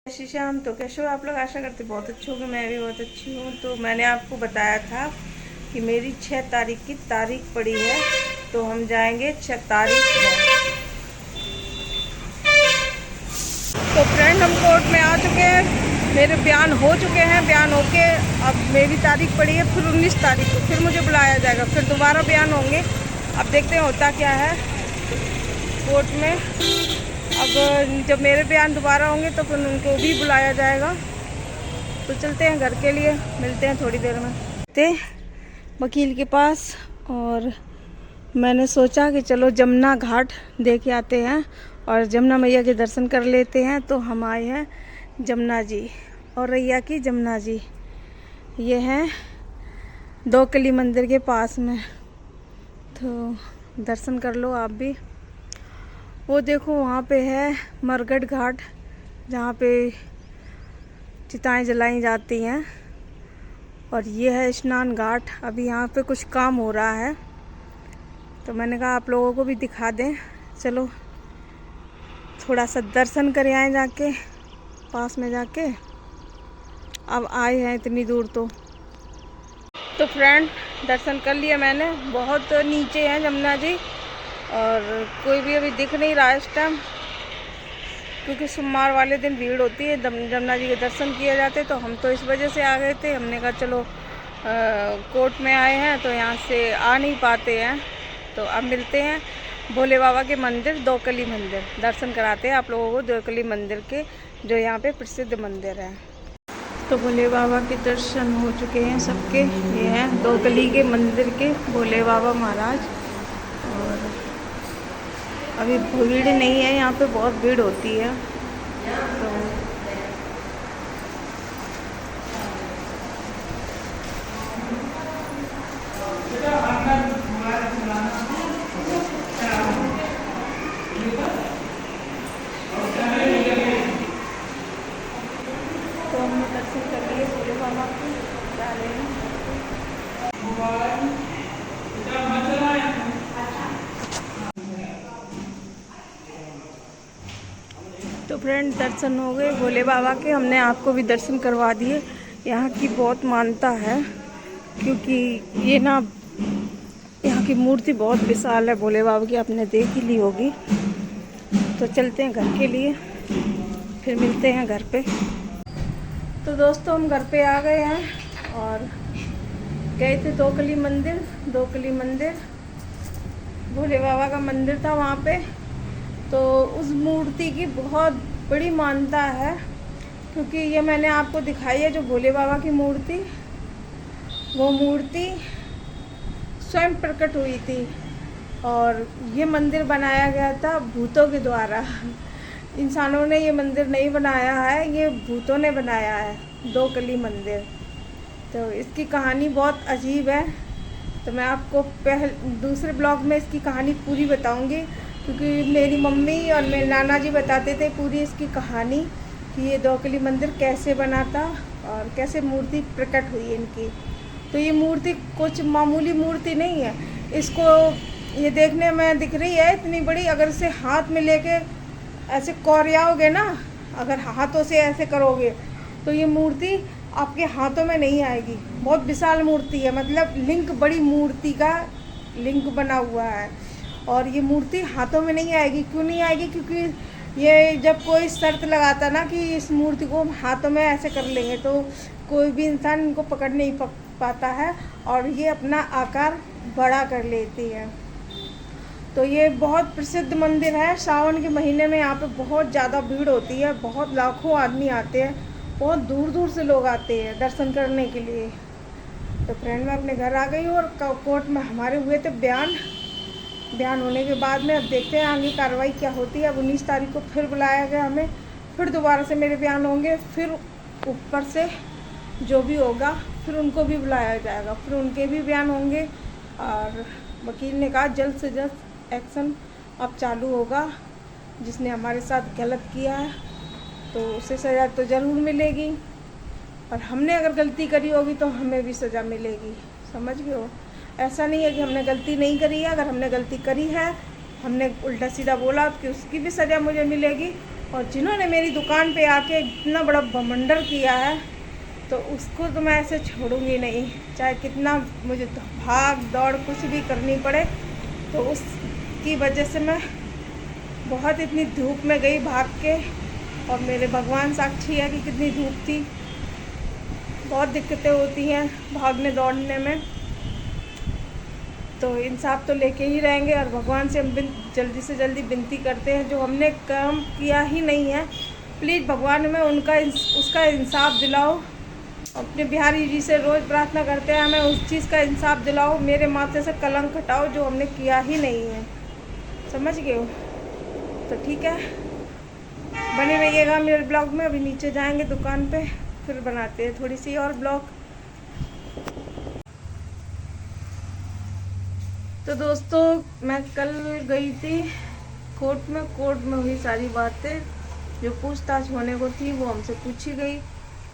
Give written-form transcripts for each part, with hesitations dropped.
श्याम, तो कैसे हो आप लोग? आशा करते बहुत अच्छे होंगे। मैं भी बहुत अच्छी हूँ। तो मैंने आपको बताया था कि मेरी 6 तारीख की तारीख पड़ी है, तो हम जाएंगे 6 तारीख को। तो फ्रेंड, हम कोर्ट में आ चुके हैं, मेरे बयान हो चुके हैं। बयान होके अब मेरी तारीख पड़ी है, फिर 19 तारीख को फिर मुझे बुलाया जाएगा, फिर दोबारा बयान होंगे। अब देखते हैं होता क्या है कोर्ट में। अब जब मेरे बयान दोबारा होंगे तो फिर उनको भी बुलाया जाएगा। तो चलते हैं घर के लिए, मिलते हैं थोड़ी देर में। थे वकील के पास और मैंने सोचा कि चलो जमुना घाट देख के आते हैं और जमुना मैया के दर्शन कर लेते हैं। तो हम आए हैं जमुना जी और रैया की जमुना जी। ये हैं दो कली मंदिर के पास में, तो दर्शन कर लो आप भी। वो देखो वहाँ पे है मरघट घाट, जहाँ पे चिताएं जलाई जाती हैं। और ये है स्नान घाट। अभी यहाँ पे कुछ काम हो रहा है, तो मैंने कहा आप लोगों को भी दिखा दें। चलो थोड़ा सा दर्शन कर आए जाके, पास में जाके। अब आए हैं इतनी दूर तो फ्रेंड दर्शन कर लिया मैंने। बहुत नीचे हैं जमुना जी और कोई भी अभी दिख नहीं रहा इस टाइम, क्योंकि सोमवार वाले दिन भीड़ होती है, जमुना जी के दर्शन किए जाते। तो हम तो इस वजह से आ गए थे। हमने कहा चलो कोर्ट में आए हैं तो यहाँ से आ नहीं पाते हैं, तो अब मिलते हैं भोले बाबा के मंदिर, दो कली मंदिर दर्शन कराते हैं आप लोगों को, दो कली मंदिर के, जो यहाँ पे प्रसिद्ध मंदिर है। तो भोले बाबा के दर्शन हो चुके हैं सबके। ये हैं दो कली के मंदिर के भोले बाबा महाराज। और अभी भीड़ नहीं है, यहाँ पे बहुत भीड़ होती है। तो हमने दर्शन कर लिए भोले बाबा के। जा रहे हैं। तो फ्रेंड दर्शन हो गए भोले बाबा के, हमने आपको भी दर्शन करवा दिए। यहाँ की बहुत मान्यता है, क्योंकि ये ना यहाँ की मूर्ति बहुत विशाल है भोले बाबा की, आपने देख ही ली होगी। तो चलते हैं घर के लिए, फिर मिलते हैं घर पे। तो दोस्तों हम घर पे आ गए हैं और गए थे दो कली मंदिर। दो कली मंदिर भोले बाबा का मंदिर था वहाँ पे। तो उस मूर्ति की बहुत बड़ी मान्यता है, क्योंकि ये मैंने आपको दिखाई है जो भोले बाबा की मूर्ति, वो मूर्ति स्वयं प्रकट हुई थी। और ये मंदिर बनाया गया था भूतों के द्वारा। इंसानों ने ये मंदिर नहीं बनाया है, ये भूतों ने बनाया है दो कली मंदिर। तो इसकी कहानी बहुत अजीब है। तो मैं आपको दूसरे ब्लॉग में इसकी कहानी पूरी बताऊंगी, क्योंकि मेरी मम्मी और मेरे नाना जी बताते थे पूरी इसकी कहानी कि ये दो कली मंदिर कैसे बना था और कैसे मूर्ति प्रकट हुई इनकी। तो ये मूर्ति कुछ मामूली मूर्ति नहीं है। इसको ये देखने में दिख रही है इतनी बड़ी, अगर इसे हाथ में लेके ऐसे कोरियाओगे ना, अगर हाथों से ऐसे करोगे तो ये मूर्ति आपके हाथों में नहीं आएगी। बहुत विशाल मूर्ति है, मतलब लिंग, बड़ी मूर्ति का लिंग बना हुआ है। और ये मूर्ति हाथों में नहीं आएगी। क्यों नहीं आएगी? क्योंकि ये जब कोई शर्त लगाता ना कि इस मूर्ति को हाथों में ऐसे कर लेंगे, तो कोई भी इंसान इनको पकड़ नहीं पाता है और ये अपना आकार बड़ा कर लेती है। तो ये बहुत प्रसिद्ध मंदिर है। सावन के महीने में यहाँ पे बहुत ज़्यादा भीड़ होती है, बहुत लाखों आदमी आते हैं, बहुत दूर दूर से लोग आते हैं दर्शन करने के लिए। तो फ्रेंड मैं अपने घर आ गई हूँ और कोर्ट में हमारे हुए थे बयान होने के बाद में अब देखते हैं आगे कार्रवाई क्या होती है। अब 19 तारीख को फिर बुलाया गया हमें, फिर दोबारा से मेरे बयान होंगे, फिर ऊपर से जो भी होगा फिर उनको भी बुलाया जाएगा, फिर उनके भी बयान होंगे। और वकील ने कहा जल्द से जल्द एक्शन अब चालू होगा। जिसने हमारे साथ गलत किया है तो उसे सज़ा तो ज़रूर मिलेगी, और हमने अगर गलती करी होगी तो हमें भी सज़ा मिलेगी। समझ गए हो? ऐसा नहीं है कि हमने गलती नहीं करी है। अगर हमने गलती करी है, हमने उल्टा सीधा बोला, कि उसकी भी सज़ा मुझे मिलेगी और जिन्होंने मेरी दुकान पे आके इतना बड़ा बमंडर किया है तो उसको तो मैं ऐसे छोड़ूंगी नहीं, चाहे कितना मुझे भाग दौड़ कुछ भी करनी पड़े। तो उसकी वजह से मैं बहुत इतनी धूप में गई भाग के, और मेरे भगवान साक्षी है कि कितनी धूप थी। बहुत दिक्कतें होती हैं भागने दौड़ने में, तो इंसाफ तो लेके ही रहेंगे। और भगवान से हम जल्दी से जल्दी विनती करते हैं, जो हमने काम किया ही नहीं है प्लीज़ भगवान में उसका इंसाफ दिलाओ। अपने बिहारी जी से रोज़ प्रार्थना करते हैं हमें उस चीज़ का इंसाफ दिलाओ, मेरे माथे से कलंक हटाओ जो हमने किया ही नहीं है। समझ गए हो? तो ठीक है, बने रहिएगा मेरे ब्लॉग में। अभी नीचे जाएंगे दुकान पे, फिर बनाते हैं थोड़ी सी और ब्लॉग। तो दोस्तों मैं कल गई थी कोर्ट में हुई सारी बातें जो पूछताछ होने को थी वो हमसे पूछी गई।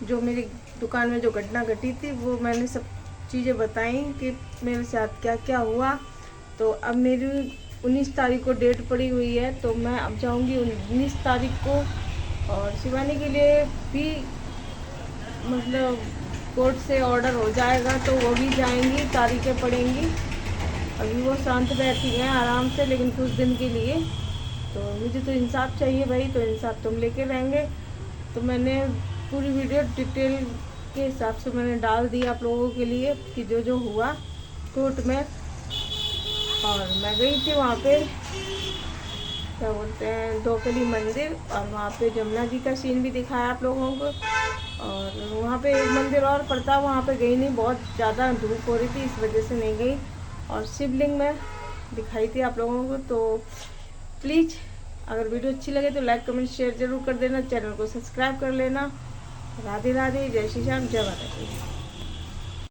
जो मेरी दुकान में जो घटना घटी थी वो मैंने सब चीज़ें बताई कि मेरे साथ क्या क्या हुआ। तो अब मेरी 19 तारीख को डेट पड़ी हुई है, तो मैं अब जाऊंगी 19 तारीख को। और शिवानी के लिए भी मतलब कोर्ट से ऑर्डर हो जाएगा तो वो भी जाएंगी, तारीखें पड़ेंगी। अभी वो शांत बैठी हैं आराम से, लेकिन कुछ दिन के लिए। तो मुझे तो इंसाफ चाहिए भाई, तो इंसाफ तुम लेके रहेंगे। तो मैंने पूरी वीडियो डिटेल के हिसाब से मैंने डाल दी आप लोगों के लिए कि जो जो हुआ कोर्ट में। और मैं गई थी वहाँ पे क्या बोलते हैं दोकली मंदिर, और वहाँ पे जमुना जी का सीन भी दिखाया आप लोगों को। और वहाँ पे एक मंदिर और पड़ता, वहाँ पे गई नहीं, बहुत ज़्यादा धूप हो रही थी इस वजह से नहीं गई। और शिवलिंग में दिखाई थी आप लोगों को। तो प्लीज़ अगर वीडियो अच्छी लगे तो लाइक कमेंट शेयर ज़रूर कर देना, चैनल को सब्सक्राइब कर लेना। राधे राधे, जय श्री श्याम, जय माता दी।